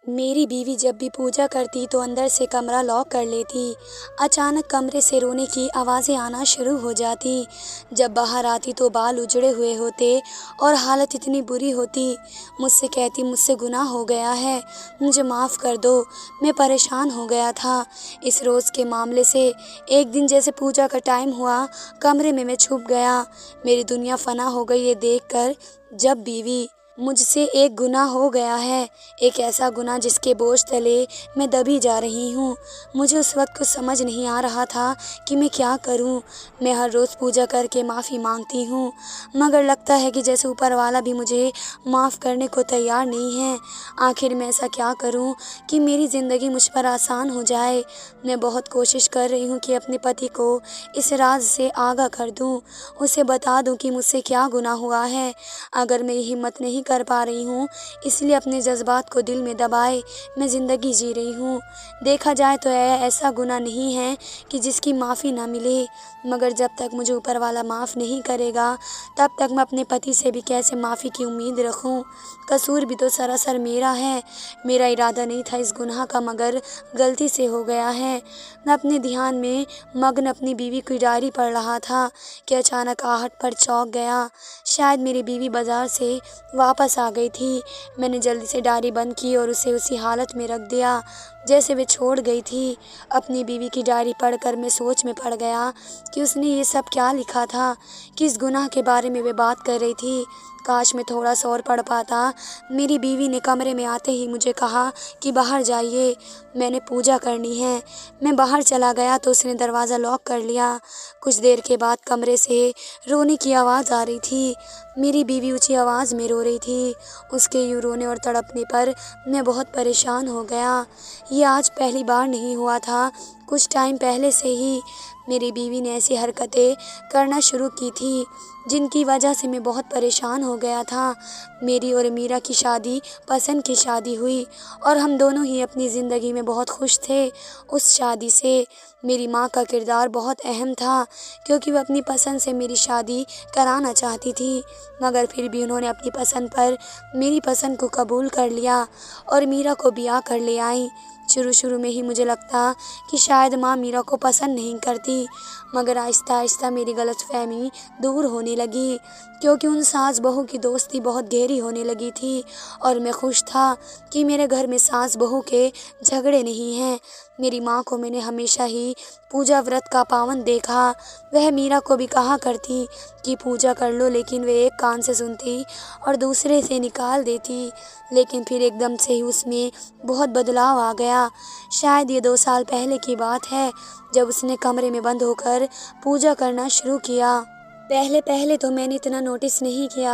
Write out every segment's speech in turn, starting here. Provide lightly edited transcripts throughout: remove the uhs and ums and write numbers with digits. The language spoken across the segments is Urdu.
میری بیوی جب بھی پوجا کرتی تو اندر سے کمرہ لاک کر لیتی۔ اچانک کمرے سے رونے کی آوازیں آنا شروع ہو جاتی۔ جب باہر آتی تو بال اجڑے ہوئے ہوتے اور حالت اتنی بری ہوتی۔ مجھ سے کہتی مجھ سے گناہ ہو گیا ہے، مجھے معاف کر دو، میں پریشان ہو گیا تھا اس روز کے معاملے سے۔ ایک دن جیسے پوجا کا ٹائم ہوا، کمرے میں چھپ گیا۔ میری دنیا فنا ہو گئی یہ دیکھ کر۔ جب بیوی مجھ سے ایک گناہ ہو گیا ہے، ایک ایسا گناہ جس کے بوجھ تلے میں دبی جا رہی ہوں۔ مجھے اس وقت کچھ سمجھ نہیں آ رہا تھا کہ میں کیا کروں۔ میں ہر روز پوجا کر کے معافی مانگتی ہوں، مگر لگتا ہے کہ جیسے اوپر والا بھی مجھے معاف کرنے کو تیار نہیں ہے۔ آخر میں ایسا کیا کروں کہ میری زندگی مجھ پر آسان ہو جائے۔ میں بہت کوشش کر رہی ہوں کہ اپنے پتی کو اس راز سے آگاہ کر دوں، اسے بتا دوں کہ مجھ سے کیا گناہ ہوا ہے۔ اگر میں یہ ہمت نہیں کر پا رہی ہوں، اس لیے اپنے جذبات کو دل میں دبائے میں زندگی جی رہی ہوں۔ دیکھا جائے تو ایسا گناہ نہیں ہے کہ جس کی معافی نہ ملے، مگر جب تک مجھے اوپر والا معاف نہیں کرے گا تب تک میں اپنے پتی سے بھی کیسے معافی کی امید رکھوں۔ قصور بھی تو سراسر میرا ہے، میرا ارادہ نہیں تھا اس گناہ کا، مگر غلطی سے ہو گیا ہے۔ میں اپنے دھیان میں مگن اپنی بیوی کی ڈائری پڑھ رہا تھا کہ اچانک آہٹ پر چونک گیا۔ شاید میری بیوی بازار سے واپس آ گئی تھی۔ میں نے جلدی سے ڈائری بند کی اور اسے اسی حالت میں رکھ دیا جیسے وہ چھوڑ گئی تھی۔ اپنی بیوی کی ڈائری پڑھ کر میں سوچ میں پڑ گیا کہ اس نے یہ سب کیا لکھا تھا، کس گناہ کے بارے میں وہ بات کر رہی تھی۔ کاش میں تھوڑا سا اور پڑھ پاتا۔ میری بیوی نے کمرے میں آتے ہی مجھے کہا کہ باہر جائیے، میں نے پوجا کرنی ہے۔ میں باہر چلا گیا تو اس نے دروازہ لاک کر لیا۔ کچھ دیر کے بعد کمرے سے رونے کی آواز آ رہی تھی۔ میری بیوی اونچی آواز میں رو رہی تھی۔ اس کے یوں رونے اور تڑپنے پر میں بہت پریشان ہو گیا۔ یہ آج پہلی بار نہیں ہوا تھا، کچھ ٹائم پہلے سے ہی میری بیوی نے ایسی حرکتیں کرنا شروع کی تھی جن کی وجہ سے میں بہت پریشان ہو گیا تھا۔ میری اور میرا کی شادی پسند کی شادی ہوئی اور ہم دونوں ہی اپنی زندگی میں بہت خوش تھے اس شادی سے۔ میری ماں کا کردار بہت اہم تھا کیونکہ وہ اپنی پسند سے میری شادی کرانا چاہتی تھی، مگر پھر بھی انہوں نے اپنی پسند پر میری پسند کو قبول کر لیا اور میرا کو بیاہ کر لے آئیں۔ شروع میں ہی مجھے لگتا کہ شاید ماں میرا کو پسند نہیں کرتی، مگر آہستہ آہستہ میری غلط فہمی دور ہونے لگی کیونکہ ان ساس بہو کی دوستی بہت گہری ہونے لگی تھی اور میں خوش تھا کہ میرے گھر میں ساس بہو کے جھگڑے نہیں ہیں۔ میری ماں کو میں نے ہمیشہ ہی پوجا ورت کا پابند دیکھا۔ وہ میرا کو بھی کہا کرتی کہ پوجا کر لو، لیکن وہ ایک کان سے سنتی اور دوسرے سے نکال دیتی۔ لیکن پھر ایک دم سے ہی اس میں بہت بدلاؤ آ گیا۔ شاید یہ 2 سال پہلے کی بات ہے جب اس نے کمرے میں بند ہو کر پوجا کرنا شروع کیا۔ پہلے تو میں نے اتنا نوٹس نہیں کیا،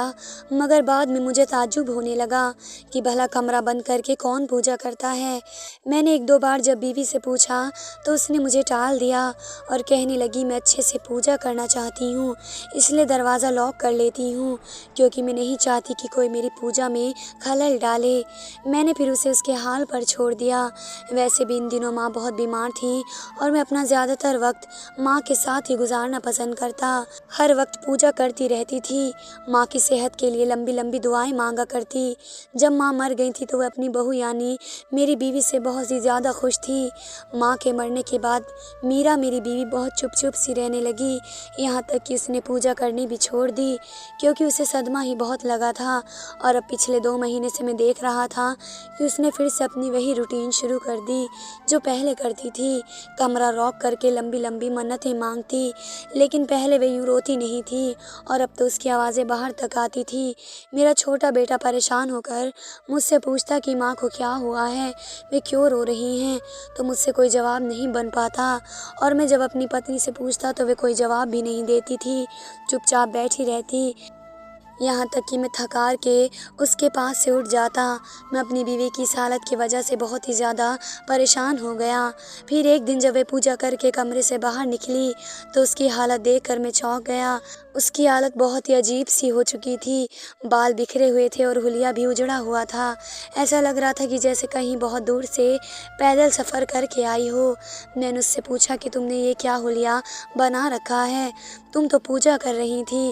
مگر بعد میں مجھے تعجب ہونے لگا کہ بھلا کمرہ بند کر کے کون پوجا کرتا ہے۔ میں نے 1-2 بار جب بیوی سے پوچھا تو اس نے مجھے ٹال دیا اور کہنے لگی میں اچھے سے پوجا کرنا چاہتی ہوں، اس لیے دروازہ لاک کر لیتی ہوں کیونکہ میں نہیں چاہتی کہ کوئی میری پوجا میں خلل ڈالے۔ میں نے پھر اسے اس کے حال پر چھوڑ دیا۔ ویسے بھی ان دنوں ماں بہت بیمار تھی اور میں اپنا زیادہ تر وقت ماں کے ساتھ ہی گزارنا پسند کرتا۔ ہر وقت پوجا کرتی رہتی تھی، ماں کی صحت کے لیے لمبی لمبی دعائیں مانگا کرتی۔ جب ماں مر گئی تھی تو وہ اپنی بہو یعنی میری بیوی سے بہت ہی زیادہ خوش تھی۔ ماں کے مرنے کے بعد میری بیوی بہت چپ سی رہنے لگی، یہاں تک کہ اس نے پوجا کرنی بھی چھوڑ دی کیونکہ اسے صدمہ ہی بہت لگا تھا۔ اور اب پچھلے 2 مہینے سے میں دیکھ رہا تھا کہ اس نے پھر سے اپنی وہی روٹین شروع کر دی جو پہلے کرتی تھی، کمرہ لاک کر کے لمبی لمبی منتیں مانگتی۔ لیکن پہلے وہ یوں روتی نہیں تھی اور اب تو اس کی آوازیں باہر تک آتی تھی۔ میرا چھوٹا بیٹا پریشان ہو کر مجھ سے پوچھتا کہ ماں کو کیا ہوا ہے، وہ کیوں رو رہی ہیں، تو مجھ سے کوئی جواب نہیں بن پاتا اور میں جب اپنی پتنی سے پوچھتا تو وہ کوئی جواب بھی نہیں دیتی تھی، چپ چاپ بیٹھی رہتی، یہاں تک کہ میں تھکار کے اس کے پاس سے اٹھ جاتا۔ میں اپنی بیوی کی اس حالت کی وجہ سے بہت ہی زیادہ پریشان ہو گیا۔ پھر ایک دن جب وہ پوجا کر کے کمرے سے باہر نکلی تو اس کی حالت دیکھ کر میں چونک گیا۔ اس کی حالت بہت ہی عجیب سی ہو چکی تھی، بال بکھرے ہوئے تھے اور حلیہ بھی اجڑا ہوا تھا۔ ایسا لگ رہا تھا کہ جیسے کہیں بہت دور سے پیدل سفر کر کے آئی ہو۔ میں نے اس سے پوچھا کہ تم نے یہ کیا حلیہ بنا رکھا ہے، تم تو پوجا کر رہی تھی،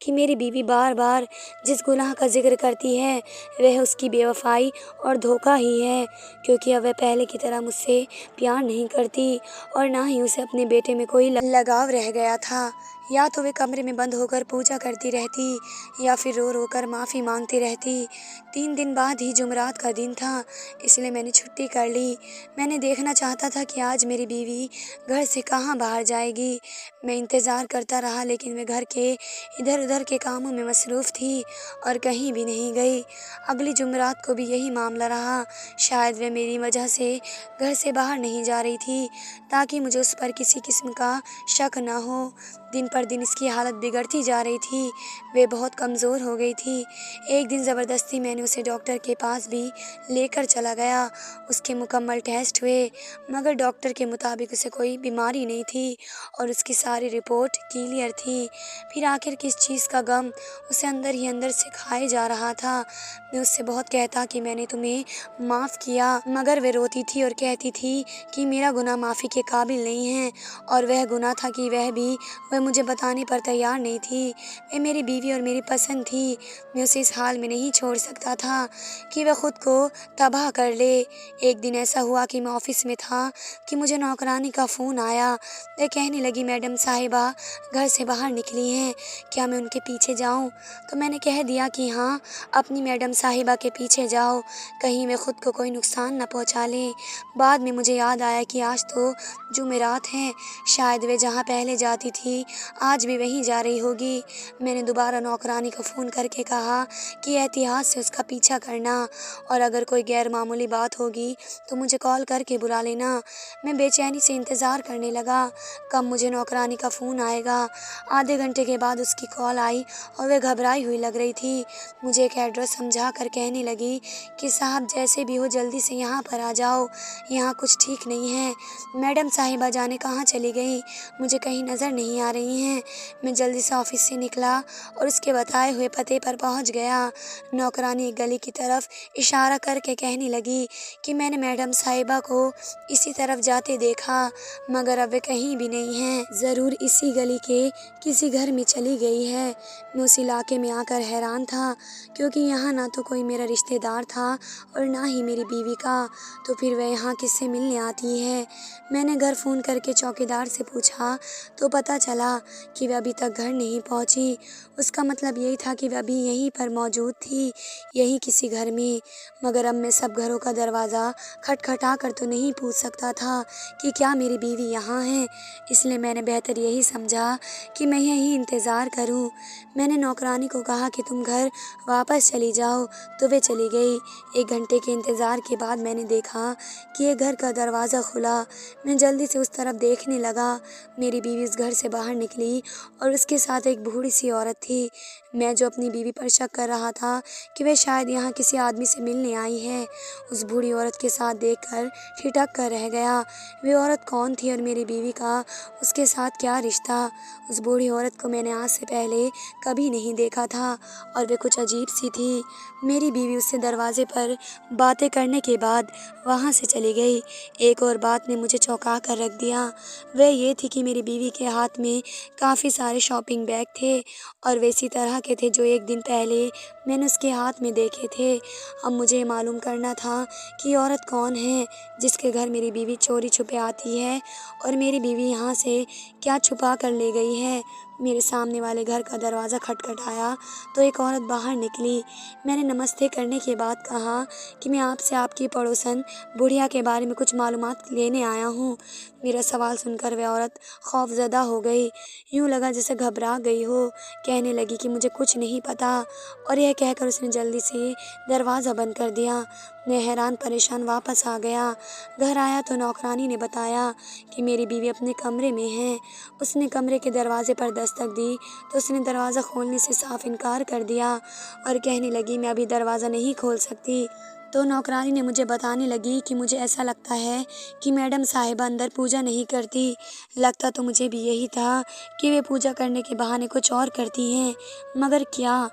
کہ میری بیوی بار بار جس گناہ کا ذکر کرتی ہے وہ اس کی بے وفائی اور دھوکہ ہی ہے، کیونکہ اب وہ پہلے کی طرح مجھ سے پیار نہیں کرتی اور نہ ہی اسے اپنے بیٹے میں کوئی لگاؤ رہ گیا تھا۔ یا تو وہ کمرے میں بند ہو کر پوجا کرتی رہتی یا پھر رو رو کر معافی مانگتی رہتی۔ 3 دن بعد ہی جمعرات کا دن تھا، اس لیے میں نے چھٹی کر لی۔ میں نے دیکھنا چاہتا تھا کہ آج میری بیوی گھر سے کہاں باہر جائے گی۔ میں انتظار کرتا رہا لیکن وہ گھر کے ادھر ادھر کے کاموں میں مصروف تھی اور کہیں بھی نہیں گئی۔ اگلی جمعرات کو بھی یہی معاملہ رہا۔ شاید وہ میری وجہ سے گھر سے باہر نہیں جا رہی تھی تاکہ مجھے اس پر کسی قسم کا شک نہ ہو۔ دن پر دن اس کی حالت بگڑتی جا رہی تھی، وہ بہت کمزور ہو گئی تھی۔ ایک دن زبردستی میں نے اسے ڈاکٹر کے پاس بھی لے کر چلا گیا۔ اس کے مکمل ٹیسٹ ہوئے مگر ڈاکٹر کے مطابق اسے کوئی بیماری نہیں تھی اور اس کی ساری رپورٹ کلیئر تھی۔ پھر آخر کس چیز کا غم اسے اندر ہی اندر سے کھائے جا رہا تھا۔ میں اس سے بہت کہتا کہ میں نے تمہیں معاف کیا مگر وہ روتی تھی اور کہتی تھی کہ میرا گناہ معافی کے قابل نہیں ہے، اور وہ گناہ تھا کہ وہ مجھے بتانے پر تیار نہیں تھی۔ وہ میری بیوی اور میری پسند تھی۔ میں اسے اس حال میں نہیں چھوڑ سکتا تھا کہ وہ خود کو تباہ کر لے۔ ایک دن ایسا ہوا کہ میں آفس میں تھا کہ مجھے نوکرانی کا فون آیا۔ وہ کہنے لگی میڈم صاحبہ گھر سے باہر نکلی ہیں، کیا میں ان کے پیچھے جاؤں؟ تو میں نے کہہ دیا کہ ہاں اپنی میڈم صاحبہ کے پیچھے جاؤ، کہیں وہ خود کو کوئی نقصان نہ پہنچا لیں۔ بعد میں مجھے یاد آیا کہ آج تو جمعرات ہے، شاید وہ جہاں پہلے جاتی تھی آج بھی وہیں جا رہی ہوگی۔ میں نے دوبارہ نوکرانی کو فون کر کے کہا کہ احتیاط سے اس کا پیچھا کرنا اور اگر کوئی غیر معمولی بات ہوگی تو مجھے کال کر کے بلا لینا۔ میں بے چینی سے انتظار کرنے لگا کب مجھے نوکرانی کا فون آئے گا۔ آدھے گھنٹے کے بعد اس کی کال آئی اور وہ گھبرائی ہوئی لگ رہی تھی۔ مجھے ایک ایڈریس سمجھا کر کہنے لگی کہ صاحب جیسے بھی ہو جلدی سے یہاں پر آ جاؤ، یہاں کچھ ٹھیک نہیں ہے۔ میڈم صاحبہ جانے کہاں چلی گئیں؟ مجھے کہیں نظر نہیں آ رہی ہیں۔ میں جلدی سے آفس سے نکلا اور اس کے بتائے ہوئے پتے پر پہنچ گیا۔ نوکرانی ایک گلی کی طرف اشارہ کر کے کہنے لگی کہ میں نے میڈم صاحبہ کو اسی طرف جاتے دیکھا مگر اب وہ کہیں بھی نہیں ہیں، ضرور اسی گلی کے کسی گھر میں چلی گئی ہے۔ میں اس علاقے میں آ کر حیران تھا کیونکہ یہاں نہ تو کوئی میرا رشتہ دار تھا اور نہ ہی میری بیوی کا، تو پھر وہ یہاں کس سے ملنے آتی ہے۔ میں نے گھر فون کر کے چوکیدار سے پوچھا تو پتہ چلا کہ وہ ابھی تک گھر نہیں پہنچی۔ اس کا مطلب یہی تھا کہ وہ ابھی یہیں پر موجود تھی، یہی کسی گھر میں۔ مگر اب میں سب گھروں کا دروازہ کھٹکھٹا کر تو نہیں پوچھ سکتا تھا کہ کیا میری بیوی یہاں ہے، اس لیے میں نے بہتر یہی سمجھا کہ میں یہیں انتظار کروں۔ میں نے نوکرانی کو کہا کہ تم گھر واپس چلی جاؤ، تو وہ چلی گئی۔ 1 گھنٹے کے انتظار کے بعد میں نے دیکھا کہ ایک گھر کا دروازہ کھلا۔ میں جلدی سے اس طرف دیکھنے لگا۔ میری بیوی اس گھر سے باہر نکلی اور اس کے ساتھ ایک بوڑھی سی عورت تھی۔ میں جو اپنی بیوی پر شک کر رہا تھا کہ وہ شاید یہاں کسی آدمی سے ملنے آئی ہے، اس بوڑھی عورت کے ساتھ دیکھ کر ٹھٹک کر رہ گیا۔ وہ عورت کون تھی اور میری بیوی کا اس کے ساتھ کیا رشتہ؟ اس بوڑھی عورت کو میں نے آج سے پہلے کبھی نہیں دیکھا تھا اور وہ کچھ عجیب سی تھی۔ میری بیوی اس سے دروازے پر باتیں کرنے کے بعد وہاں سے چلی گئی۔ ایک اور بات نے مجھے چونکا کر رکھ دیا، وہ یہ تھی کہ میری بیوی کے ہاتھ میں کافی سارے شاپنگ بیگ تھے اور وہ اسی طرح کے تھے جو 1 دن پہلے میں نے اس کے ہاتھ میں دیکھے تھے۔ اب مجھے معلوم کرنا تھا کہ یہ عورت کون ہے جس کے گھر میری بیوی چوری چھپے آتی ہے اور میری بیوی یہاں سے کیا چھپا کر لے گئی ہے۔ میرے سامنے والے گھر کا دروازہ کھٹکھٹایا تو ایک عورت باہر نکلی۔ میں نے نمستے کرنے کے بعد کہا کہ میں آپ سے آپ کی پڑوسن بڑھیا کے بارے میں کچھ معلومات لینے آیا ہوں۔ میرا سوال سن کر وہ عورت خوف زدہ ہو گئی، یوں لگا جیسے گھبرا گئی ہو۔ کہنے لگی کہ مجھے کچھ نہیں پتا، اور یہ کہہ کر اس نے جلدی سے دروازہ بند کر دیا۔ میں حیران پریشان واپس آ گیا۔ گھر آیا تو نوکرانی نے بتایا کہ میری بیوی اپنے کمرے میں ہے۔ اس نے کمرے کے دروازے پر دستک دی تو اس نے دروازہ کھولنے سے صاف انکار کر دیا اور کہنے لگی میں ابھی دروازہ نہیں کھول سکتی، تو نوکرانی نے مجھے بتانے لگی کہ مجھے ایسا لگتا ہے کہ میڈم صاحبہ اندر پوجا نہیں کرتی۔ لگتا تو مجھے بھی یہی تھا کہ وہ پوجا کرنے کے بہانے کچھ اور کرتی ہیں، مگر کیا؟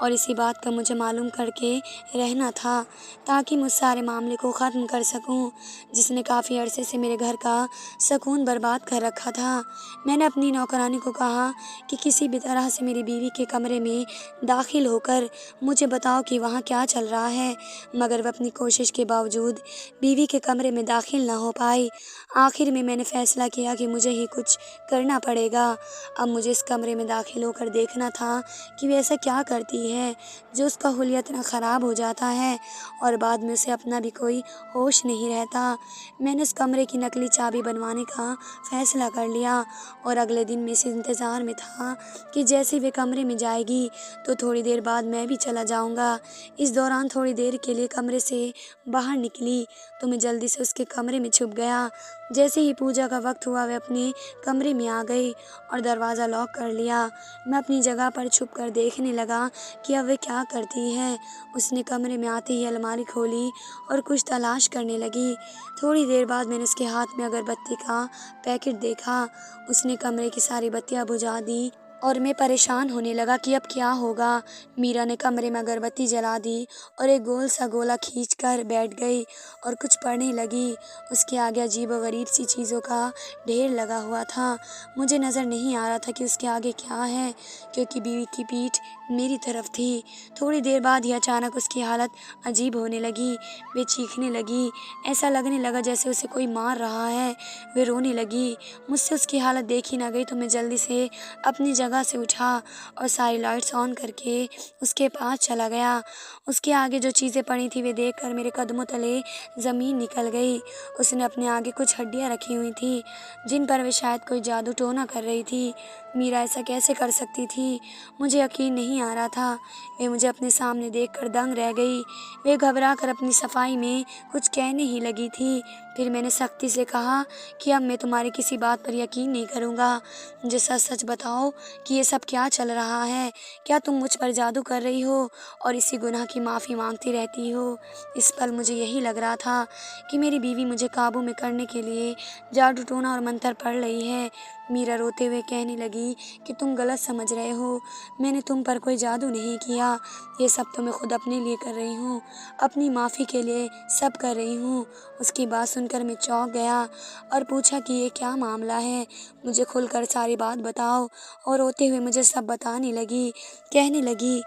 اور اسی بات کا مجھے معلوم کر کے رہنا تھا تاکہ میں اس سارے معاملے کو ختم کر سکوں جس نے کافی عرصے سے میرے گھر کا سکون برباد کر رکھا تھا۔ میں نے اپنی نوکرانی کو کہا کہ کسی بھی طرح سے میری بیوی کے کمرے میں داخل ہو کر مجھے بتاؤ کہ وہاں کیا چل رہا ہے، مگر وہ اپنی کوشش کے باوجود بیوی کے کمرے میں داخل نہ ہو پائی۔ آخر میں نے فیصلہ کیا کہ مجھے ہی کچھ کرنا پڑے گا۔ اب مجھے اس کمرے میں داخل ہو کر دیکھنا تھا کہ وہ ایسا کیا کرتی ہے جو اس کا حلیہ اتنا خراب ہو جاتا ہے اور بعد میں اسے اپنا بھی کوئی ہوش نہیں رہتا۔ میں نے اس کمرے کی نقلی چابی بنوانے کا فیصلہ کر لیا اور اگلے دن میں اس انتظار میں تھا کہ جیسے وہ کمرے میں جائے گی تو تھوڑی دیر بعد میں بھی چلا جاؤں گا۔ اس دوران تھوڑی دیر کے لیے کمرے سے باہر نکلی تو میں جلدی سے اس کے کمرے میں چھپ گیا۔ جیسے ہی پوجا کا وقت ہوا وہ اپنے کمرے میں آ گئی اور دروازہ لاک کر لیا۔ میں اپنی جگہ پر چھپ کر دیکھنے لگا کہ اب وہ کیا کرتی ہے۔ اس نے کمرے میں آتے ہی الماری کھولی اور کچھ تلاش کرنے لگی۔ تھوڑی دیر بعد میں نے اس کے ہاتھ میں اگربتی کا پیکٹ دیکھا۔ اس نے کمرے کی ساری بتیاں بجھا دیں اور میں پریشان ہونے لگا کہ اب کیا ہوگا۔ میرا نے کمرے میں اگربتی جلا دی اور ایک گول سا گولا کھینچ کر بیٹھ گئی اور کچھ پڑھنے لگی۔ اس کے آگے عجیب و غریب سی چیزوں کا ڈھیر لگا ہوا تھا۔ مجھے نظر نہیں آ رہا تھا کہ اس کے آگے کیا ہے کیونکہ بیوی کی پیٹھ میری طرف تھی۔ تھوڑی دیر بعد ہی اچانک اس کی حالت عجیب ہونے لگی۔ وہ چیخنے لگی، ایسا لگنے لگا جیسے اسے کوئی مار رہا ہے۔ وہ رونے لگی۔ مجھ سے اس کی حالت دیکھی نہ گئی تو میں جلدی سے اپنی جگہ سے اٹھا اور ساری لائٹس آن کر کے اس کے پاس چلا گیا۔ اس کے آگے جو چیزیں پڑی تھیں وہ دیکھ کر میرے قدموں تلے زمین نکل گئی۔ اس نے اپنے آگے کچھ ہڈیاں رکھی ہوئی تھیں جن پر وہ شاید کوئی جادو ٹونا کر رہی تھی۔ میرا ایسا کیسے کر سکتی تھی؟ مجھے یقین نہیں آ رہا تھا۔ وہ مجھے اپنے سامنے دیکھ کر دنگ رہ گئی۔ وہ گھبرا کر اپنی صفائی میں کچھ کہنے ہی لگی تھی۔ پھر میں نے سختی سے کہا کہ اب میں تمہاری کسی بات پر یقین نہیں کروں گا۔ مجھے سچ سچ بتاؤ کہ یہ سب کیا چل رہا ہے؟ کیا تم مجھ پر جادو کر رہی ہو اور اسی گناہ کی معافی مانگتی رہتی ہو؟ اس پل مجھے یہی لگ رہا تھا کہ میری بیوی مجھے قابو میں کرنے کے لیے جادو ٹونا اور منتر پڑھ رہی ہے۔ میرا روتے ہوئے کہنے لگی کہ تم غلط سمجھ رہے ہو، میں نے تم پر کوئی جادو نہیں کیا، یہ سب تو میں خود اپنے لیے کر رہی ہوں، اپنی معافی کے لیے سب کر رہی ہوں۔ اس کی بات سن کر میں چونک گیا اور پوچھا کہ یہ کیا معاملہ ہے، مجھے کھل کر ساری بات بتاؤ۔ اور روتے ہوئے مجھے سب بتانے لگی۔ کہنے لگی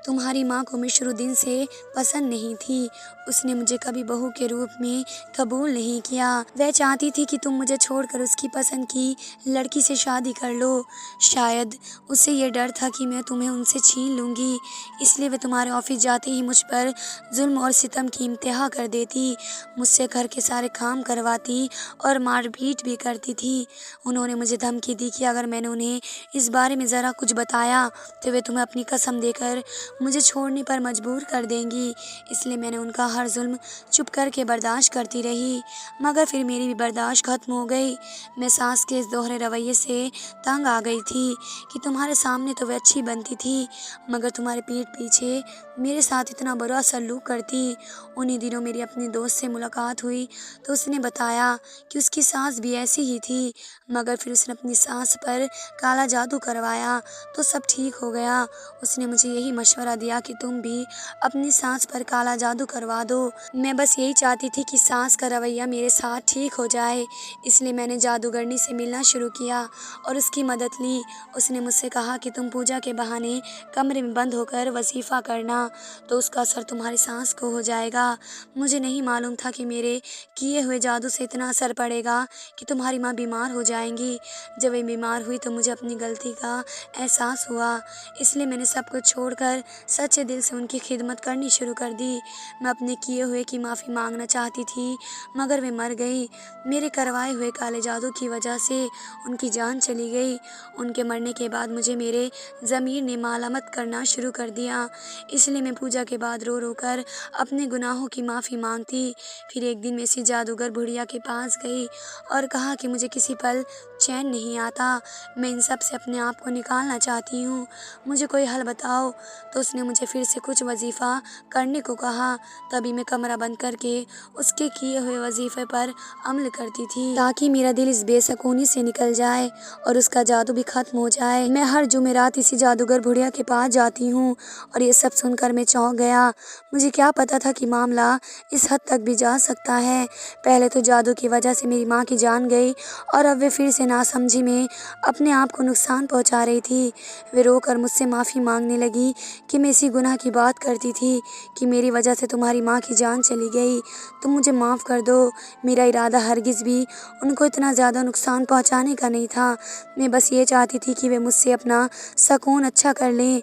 تمہاری ماں کو میں شروع دن سے پسند نہیں تھی، اس نے مجھے کبھی بہو کے روپ میں قبول نہیں کیا۔ وہ چاہتی تھی کہ تم مجھے چھوڑ کر اس کی پسند کی لڑکی سے شادی کر لو۔ شاید اسے یہ ڈر تھا کہ میں تمہیں ان سے چھین لوں گی، اس لیے وہ تمہارے آفس جاتے ہی مجھ پر ظلم اور ستم کی انتہا کر دیتی، مجھ سے گھر کے سارے کام کرواتی اور مار پیٹ بھی کرتی تھی۔ انہوں نے مجھے دھمکی دی کہ اگر میں نے انہیں اس بارے میں ذرا کچھ بتایا تو وہ تمہیں اپنی قسم دے کر مجھے چھوڑنے پر مجبور کر دیں گی۔ اس لیے میں نے ان کا ہر ظلم چپ کر کے برداشت کرتی رہی، مگر پھر میری بھی برداشت ختم ہو گئی۔ میں ساس کے اس دوہرے رویے سے تنگ آ گئی تھی کہ تمہارے سامنے تو وہ اچھی بنتی تھی مگر تمہارے پیٹھ پیچھے میرے ساتھ اتنا برا سلوک کرتی۔ انہی دنوں میری اپنی دوست سے ملاقات ہوئی تو اس نے بتایا کہ اس کی ساس بھی ایسی ہی تھی، مگر پھر اس نے اپنی ساس پر کالا جادو کروایا تو سب ٹھیک ہو گیا۔ اس نے مجھے یہی مشورہ دیا کہ تم بھی اپنی ساس پر کالا جادو کروا دو۔ میں بس یہی چاہتی تھی کہ ساس کا رویہ میرے ساتھ ٹھیک ہو جائے، اس لیے میں نے جادوگرنی سے ملنا شروع کیا اور اس کی مدد لی۔ اس نے مجھ سے کہا کہ تم پوجا کے بہانے کمرے میں بند ہو کر وظیفہ کرنا تو اس کا اثر تمہاری ساس کو ہو جائے گا۔ مجھے نہیں معلوم تھا کہ میرے کیے ہوئے جادو سے اتنا اثر پڑے گا کہ تمہاری ماں بیمار ہو جائیں گی۔ جب وہ بیمار ہوئی تو مجھے اپنی غلطی کا احساس ہوا، اس لیے میں نے سب کچھ چھوڑ کر سچے دل سے ان کی خدمت کرنی شروع کر دی۔ میں اپنے کیے ہوئے کی معافی مانگنا چاہتی تھی مگر وہ مر گئی۔ میرے کروائے ہوئے کالے جادو کی وجہ سے ان کی جان چلی گئی۔ ان کے مرنے کے بعد مجھے میرے ضمیر نے ملامت کرنا شروع کر دیا، اس لیے میں پوجا کے بعد رو رو کر اپنے گناہوں کی معافی مانگتی۔ پھر ایک دن میں اسی جادوگر بڑھیا کے پاس گئی اور کہا کہ مجھے کسی پل چین نہیں آتا۔ میں ان سب سے اپنے آپ کو نکالنا چاہتی ہوں، مجھے کوئی حل بتاؤ۔ تو اس نے مجھے پھر سے کچھ وظیفہ کرنے کو کہا۔ تبھی میں کمرہ بند کر کے اس کے کیے ہوئے وظیفے پر عمل کرتی تھی تاکہ میرا دل اس بے سکونی سے نکل جائے اور اس کا جادو بھی ختم ہو جائے۔ میں ہر جمعرات اسی جادوگر بڑھیا کے پاس جاتی ہوں اور یہ سب سن کر میں چونک گیا۔ مجھے کیا پتا تھا کہ معاملہ اس حد تک بھی جا سکتا ہے۔ پہلے تو جادو کی وجہ سے میری ماں کی جان گئی اور اب وہ پھر سے ناسمجھی میں اپنے آپ کو نقصان پہنچا رہی تھی۔ وہ رو کر مجھ سے معافی مانگنے لگی کہ میں اسی گناہ کی بات کرتی تھی کہ میری وجہ سے تمہاری ماں کی جان چلی گئی، تم مجھے معاف کر دو۔ میرا ارادہ ہرگز بھی ان کو اتنا زیادہ نقصان پہنچانے کا نہیں تھا، میں بس یہ چاہتی تھی کہ وہ مجھ سے اپنا سکون اچھا کر لیں۔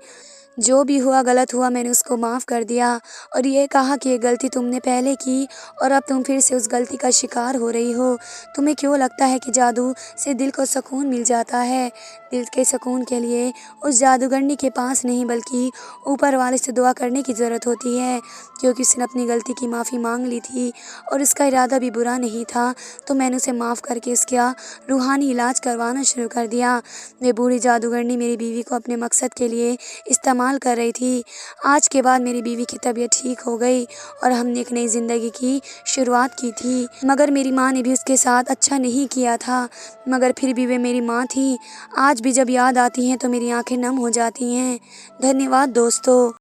جو بھی ہوا غلط ہوا، میں نے اس کو معاف کر دیا اور یہ کہا کہ یہ غلطی تم نے پہلے کی اور اب تم پھر سے اس غلطی کا شکار ہو رہی ہو۔ تمہیں کیوں لگتا ہے کہ جادو سے دل کو سکون مل جاتا ہے؟ دل کے سکون کے لیے اس جادوگرنی کے پاس نہیں بلکہ اوپر والے سے دعا کرنے کی ضرورت ہوتی ہے، کیونکہ اس نے اپنی غلطی کی معافی مانگ لی تھی اور اس کا ارادہ بھی برا نہیں تھا، تو میں نے اسے معاف کر کے اس کا روحانی علاج کروانا شروع کر دیا۔ وہ بوڑھی جادوگرنی میری بیوی کو اپنے مقصد کے لیے استعمال کر رہی تھی۔ آج کے بعد میری بیوی کی طبیعت ٹھیک ہو گئی اور ہم نے ایک نئی زندگی کی شروعات کی تھی، مگر میری ماں نے بھی اس کے ساتھ اچھا نہیں کیا تھا، مگر پھر بھی وہ میری ماں تھی۔ آج بھی جب یاد آتی ہیں تو میری آنکھیں نم ہو جاتی ہیں۔ دھنیہ واد دوستو۔